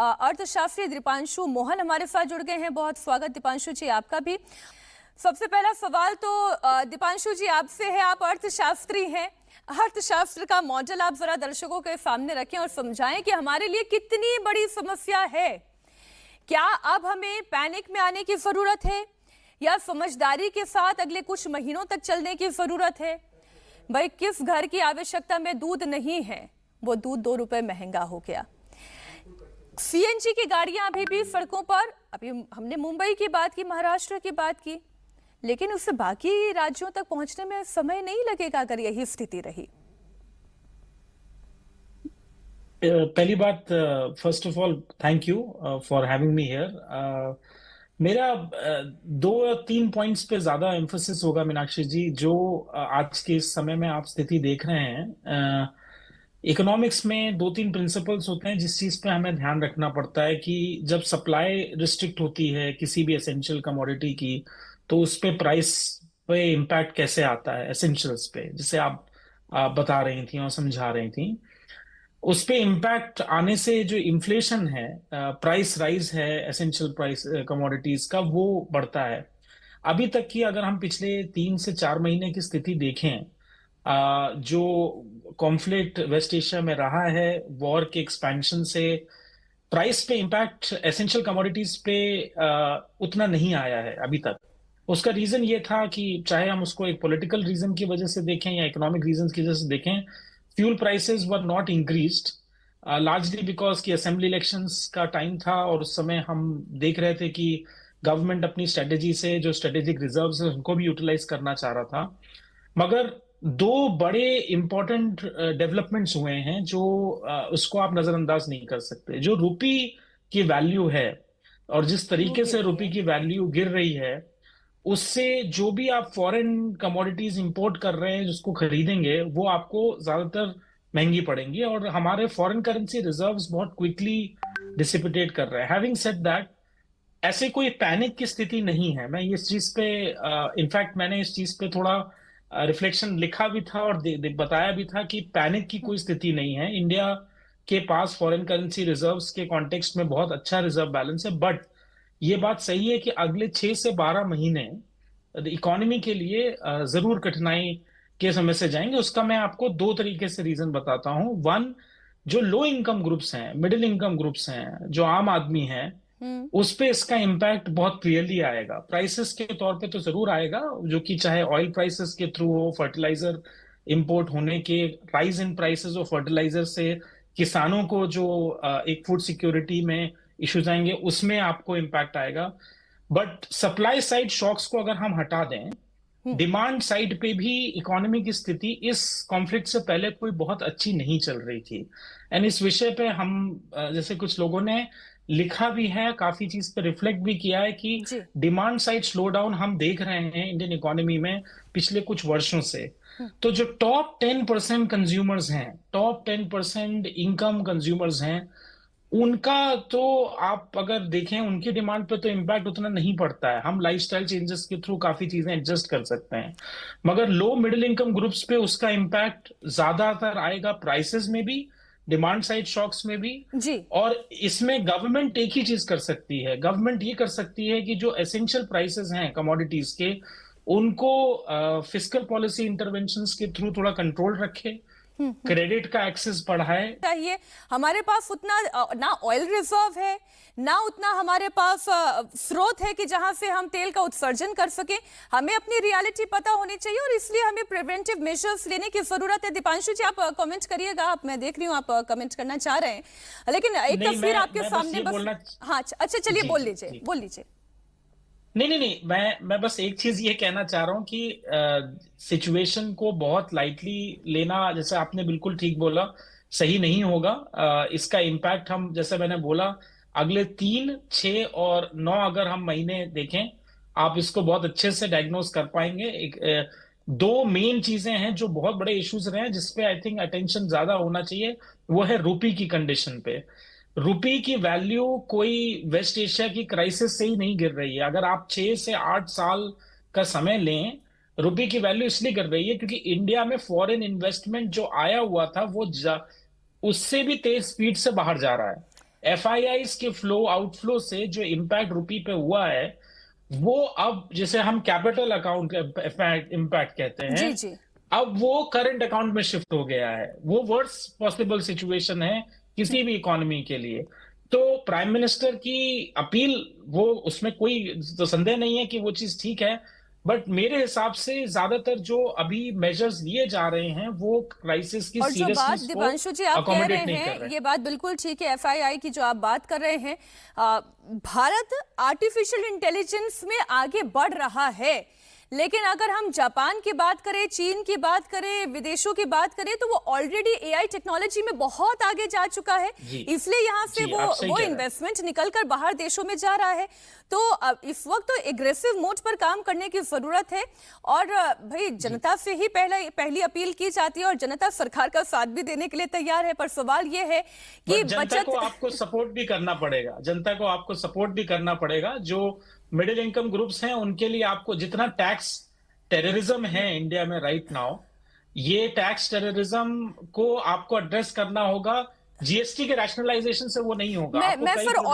अर्थशास्त्री दीपांशु मोहन हमारे साथ जुड़ गए हैं। बहुत स्वागत दीपांशु जी आपका भी। सबसे पहला सवाल तो दीपांशु जी आपसे है, आप अर्थशास्त्री हैं। अर्थशास्त्र का मॉडल आप जरा दर्शकों के सामने रखें और समझाएं कि हमारे लिए कितनी बड़ी समस्या है। क्या अब हमें पैनिक में आने की जरूरत है या समझदारी के साथ अगले कुछ महीनों तक चलने की जरूरत है? भाई, किस घर की आवश्यकता में दूध नहीं है, वो दूध 2 रुपए महंगा हो गया। सीएनजी की गाड़ियां अभी भी सड़कों पर, अभी हमने मुंबई की बात की, महाराष्ट्र की बात की, लेकिन उससे बाकी राज्यों तक पहुंचने में समय नहीं लगेगा अगर यही स्थिति रही। पहली बात, first of all thank you for having me here. मेरा 2-3 पॉइंट्स पे ज्यादा एम्फोसिस होगा मीनाक्षी जी, जो आज के इस समय में आप स्थिति देख रहे हैं। इकोनॉमिक्स में 2-3 प्रिंसिपल्स होते हैं जिस चीज पे हमें ध्यान रखना पड़ता है कि जब सप्लाई रिस्ट्रिक्ट होती है किसी भी एसेंशियल कमोडिटी की, तो उस पे प्राइस पे इम्पैक्ट कैसे आता है एसेंशियल्स पे, जिसे आप बता रही थी और समझा रही थी। उस पे इम्पैक्ट आने से जो इन्फ्लेशन है, प्राइस राइज है एसेंशियल प्राइस कमोडिटीज का, वो बढ़ता है। अभी तक की अगर हम पिछले 3 से 4 महीने की स्थिति देखें, जो कॉन्फ्लिक्ट वेस्ट एशिया में रहा है, वॉर के एक्सपेंशन से प्राइस पे इम्पैक्ट एसेंशियल कमोडिटीज पे उतना नहीं आया है अभी तक। उसका रीजन ये था कि चाहे हम उसको एक पॉलिटिकल रीजन की वजह से देखें या इकोनॉमिक रीजन की वजह से देखें, fuel prices were not increased, largely because कि असेंबली इलेक्शंस का टाइम था और उस समय हम देख रहे थे कि गवर्नमेंट अपनी स्ट्रेटेजी से जो स्ट्रेटेजिक रिजर्व्स है उनको भी यूटिलाइज करना चाह रहा था। मगर 2 बड़े इंपॉर्टेंट डेवलपमेंट्स हुए हैं जो उसको आप नजरअंदाज नहीं कर सकते। जो रुपी की वैल्यू है और जिस वो तरीके गिर से रही रुपी है। की वैल्यू गिर रही है, उससे जो भी आप फॉरेन कमोडिटीज इंपोर्ट कर रहे हैं जिसको खरीदेंगे, वो आपको ज्यादातर महंगी पड़ेंगी और हमारे फॉरेन करेंसी रिजर्व्स बहुत क्विकली डिसिपिटेट कर रहे हैं। हैविंग सेड दैट, ऐसे कोई पैनिक की स्थिति नहीं है। मैं इस चीज पे, इनफैक्ट मैंने इस चीज पे थोड़ा रिफ्लेक्शन लिखा भी था और बताया भी था कि पैनिक की कोई स्थिति नहीं है। इंडिया के पास फॉरेन करेंसी रिजर्व्स के कॉन्टेक्स्ट में बहुत अच्छा रिजर्व बैलेंस है। बट ये बात सही है कि अगले 6 से 12 महीने इकोनॉमी के लिए जरूर कठिनाई के समय से जाएंगे। उसका मैं आपको 2 तरीके से रीजन बताता हूँ। वन, जो लो इनकम ग्रुप्स हैं, मिडिल इनकम ग्रुप्स हैं, जो आम आदमी है, हम्म। उस पे इसका इम्पैक्ट बहुत क्लियरली आएगा। प्राइसेस के तौर पे तो जरूर आएगा, जो कि चाहे ऑयल प्राइसेस के थ्रू हो, फर्टिलाइजर इंपोर्ट होने के, rise in prices of fertiliser से किसानों को जो एक फूड सिक्योरिटी में इश्यूज आएंगे, उसमें आपको इम्पैक्ट आएगा। बट सप्लाई साइड शॉक्स को अगर हम हटा दें, हम्म। डिमांड साइड पे भी इकोनॉमी की स्थिति इस कॉन्फ्लिक्ट से पहले कोई बहुत अच्छी नहीं चल रही थी। एंड इस विषय पे हम, जैसे कुछ लोगों ने लिखा भी है, काफी चीज पे रिफ्लेक्ट भी किया है कि जी। डिमांड साइड स्लो डाउन हम देख रहे हैं इंडियन इकोनॉमी में पिछले कुछ वर्षों से। हम्म। तो जो टॉप 10% कंज्यूमर्स हैं, टॉप 10% इनकम कंज्यूमर्स हैं, उनका तो आप अगर देखें, उनकी डिमांड पे तो इम्पैक्ट उतना नहीं पड़ता है। हम लाइफस्टाइल चेंजेस के थ्रू काफी चीजें एडजस्ट कर सकते हैं। मगर लो मिडिल इनकम ग्रुप्स पे उसका इम्पैक्ट ज्यादातर आएगा, प्राइसेस में भी, डिमांड साइड शॉक्स में भी। जी। और इसमें गवर्नमेंट एक ही चीज कर सकती है, गवर्नमेंट ये कर सकती है कि जो एसेंशियल प्राइसेस हैं कमोडिटीज के, उनको फिस्कल पॉलिसी इंटरवेंशंस के थ्रू थोड़ा कंट्रोल रखे, क्रेडिट का एक्सेस बढ़ाए। चाहिए। हमारे पास उतना ना ऑयल रिजर्व है, ना उतना हमारे पास स्रोत है कि जहां से हम तेल का उत्सर्जन कर सके। हमें अपनी रियलिटी पता होनी चाहिए और इसलिए हमें प्रिवेंटिव मेजर्स लेने की जरूरत है। दीपांशु जी, आप कमेंट करिएगा, आप, मैं देख रही हूँ आप कमेंट करना चाह रहे हैं, लेकिन एक नहीं, तस्वीर आपके मैं बस सामने ये बस। बोलना। हाँ, अच्छा, चलिए, जी बोल जी लीजिए, जी। बोल लीजिए। नहीं नहीं नहीं, मैं बस एक चीज ये कहना चाह रहा हूँ कि सिचुएशन को बहुत लाइटली लेना, जैसे आपने बिल्कुल ठीक बोला, सही नहीं होगा। इसका इम्पैक्ट हम, जैसे मैंने बोला, अगले 3, 6 और 9 अगर हम महीने देखें, आप इसको बहुत अच्छे से डायग्नोस कर पाएंगे। 2 मेन चीजें हैं जो बहुत बड़े इश्यूज रहे हैं, जिसपे आई थिंक अटेंशन ज्यादा होना चाहिए। वो है रुपी की कंडीशन पे। रुपी की वैल्यू कोई वेस्ट एशिया की क्राइसिस से ही नहीं गिर रही है। अगर आप 6 से 8 साल का समय लें, रुपी की वैल्यू इसलिए गिर रही है क्योंकि इंडिया में फॉरेन इन्वेस्टमेंट जो आया हुआ था वो उससे भी तेज स्पीड से बाहर जा रहा है। FIIs के फ्लो आउटफ्लो से जो इम्पैक्ट रुपी पे हुआ है, वो अब जैसे हम कैपिटल अकाउंट इम्पैक्ट कहते हैं, जी जी। अब वो करंट अकाउंट में शिफ्ट हो गया है। वो वर्स्ट पॉसिबल सिचुएशन है किसी भी इकोनॉमी के लिए। तो प्राइम मिनिस्टर की अपील, वो उसमें कोई तो संदेह नहीं है कि वो चीज ठीक है, बट मेरे हिसाब से ज्यादातर जो अभी मेजर्स लिए जा रहे हैं वो क्राइसिस की और जो बात सीरियसनेस को दीपांशु जी आप कह अकोमोडेट रहे नहीं कर हैं, रहे। ये बात बिल्कुल ठीक है। एफआईआई की जो आप बात कर रहे हैं, भारत आर्टिफिशियल इंटेलिजेंस में आगे बढ़ रहा है, लेकिन अगर हम जापान की बात करें, चीन की बात करें, विदेशों की बात करें, तो वो ऑलरेडी एआई टेक्नोलॉजी में बहुत आगे जा चुका है। जी इसलिए यहाँ से जी, आप सही वो कह रहे हैं। इन्वेस्टमेंट निकलकर बाहर देशों में जा रहा है। तो अब इस वक्त तो एग्रेसिव मोड पर काम करने की जरूरत है। और भाई, जनता से ही पहली अपील की जाती है और जनता सरकार का साथ भी देने के लिए तैयार है। पर सवाल ये है कि बट जनता को बचत आपको सपोर्ट भी करना पड़ेगा, जनता को आपको सपोर्ट भी करना पड़ेगा। जो मिडिल इनकम ग्रुप्स हैं उनके लिए आपको जितना टैक्स टेररिज्म है इंडिया में राइट नाउ, ये टैक्स टेररिज्म को आपको एड्रेस करना होगा। जीएसटी के रैशनलाइजेशन से वो नहीं होगा। आपको मैं कई फिर